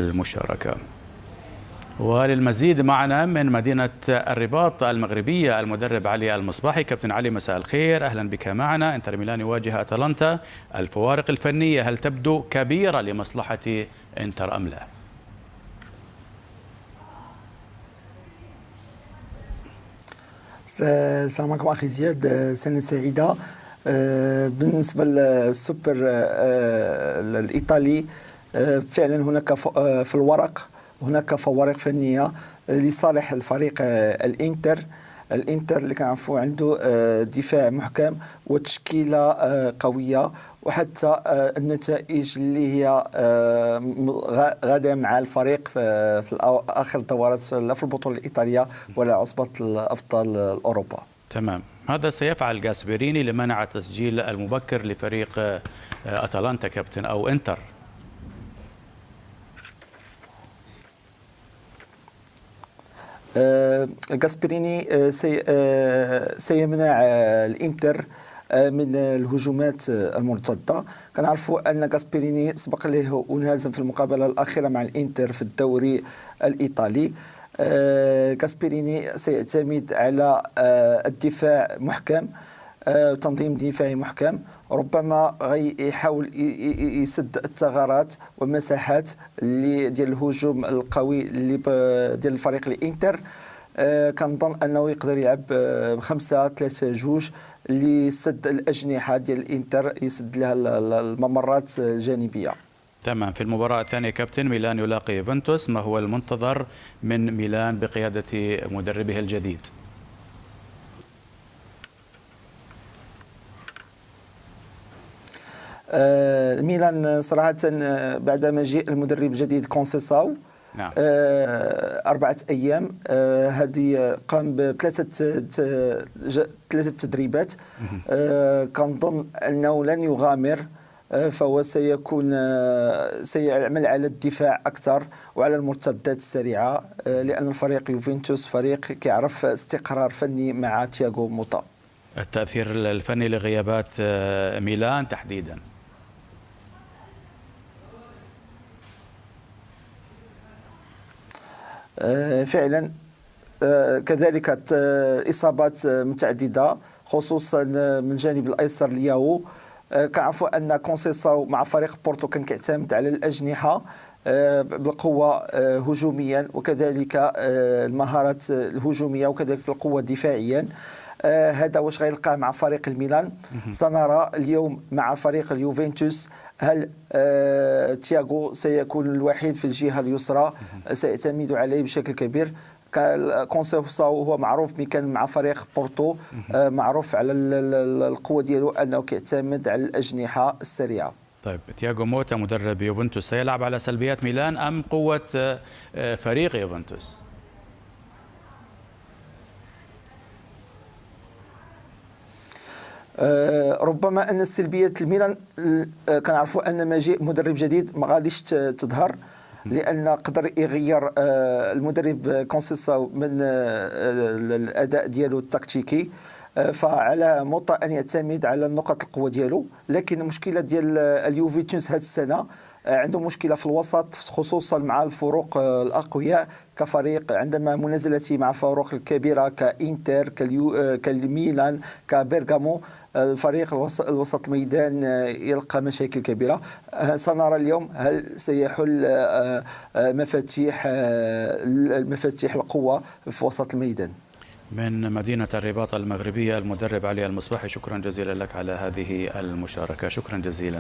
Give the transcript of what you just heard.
المشاركة. وللمزيد معنا من مدينة الرباط المغربية المدرب علي المصباحي. كابتن علي، مساء الخير، أهلا بك معنا. انتر ميلان يواجه أتلانتا، الفوارق الفنية هل تبدو كبيرة لمصلحة انتر أم لا؟ السلام عليكم أخي زياد، سنة سعيدة. بالنسبة للسوبر الإيطالي، فعلا هناك في الورق هناك فوارق فنية لصالح الفريق الانتر اللي كنعرفوا عنده دفاع محكم وتشكيلة قوية، وحتى النتائج اللي هي غادا مع الفريق في آخر الدورات لا في البطولة الإيطالية ولا عصبة الأبطال أوروبا. تمام. ماذا سيفعل غاسبريني لمنع التسجيل المبكر لفريق أتلانتا كابتن أو انتر؟ غاسبريني سيمنع الانتر من الهجومات المرتدة. كنعرفوا أن غاسبريني سبق له ونهزم في المقابلة الأخيرة مع الانتر في الدوري الإيطالي. غاسبريني سيعتمد على الدفاع محكم، تنظيم دفاعي محكم، ربما يحاول يسد الثغرات والمساحات اللي ديال الهجوم القوي اللي ديال الفريق الانتر. كنظن انه يقدر يلعب ب5-3-2 لسد الاجنحه ديال الانتر، يسد لها الممرات الجانبيه. تمام. في المباراة الثانية كابتن، ميلان يلاقي يوفنتوس، ما هو المنتظر من ميلان بقيادة مدربه الجديد؟ ميلان صراحة بعد مجيء المدرب الجديد كونسيساو، نعم. 4 أيام، هذه قام بثلاثة تدريبات. كنظن أنه لن يغامر، فهو سيعمل على الدفاع أكثر وعلى المرتدات السريعة، لأن الفريق يوفنتوس فريق كيعرف استقرار فني مع تياغو موتا. التأثير الفني لغيابات ميلان تحديدا؟ فعلا كذلك إصابات متعددة، خصوصا من الجانب الأيسر لياو. كنعرفوا أن كونسيساو مع فريق بورتو كان كيعتمد على الأجنحة بالقوة هجوميا، وكذلك المهارات الهجومية، وكذلك في القوة دفاعيا. هذا واش غيلقاه مع فريق الميلان. سنرى اليوم مع فريق اليوفنتوس هل تياغو سيكون الوحيد في الجهة اليسرى، سيعتمد عليه بشكل كبير. كونسيساو هو معروف كان مع فريق بورتو، معروف على القوة ديالو أنه كيعتمد على الأجنحة السريعة. طيب، تياغو موتا مدرب يوفنتوس سيلعب على سلبيات ميلان أم قوة فريق يوفنتوس؟ ربما ان السلبيات الميلان كنعرفوا ان مجيء مدرب جديد ما غاديش تظهر، لان قدر يغير المدرب كونسيساو من الاداء ديالو التكتيكي، فعلى موطا ان يعتمد على نقاط القوه ديالو. لكن المشكله ديال اليوفنتوس هذه السنه عنده مشكله في الوسط، خصوصا مع الفروق الاقوياء كفريق، عندما منازلته مع فرق الكبيره كانتر كالميلان كبرغامو، الفريق الوسط الميدان يلقى مشاكل كبيره. سنرى اليوم هل سيحل مفاتيح القوه في وسط الميدان. من مدينة الرباط المغربية المدرب علي المصباحي، شكرا جزيلا لك على هذه المشاركة. شكرا جزيلا.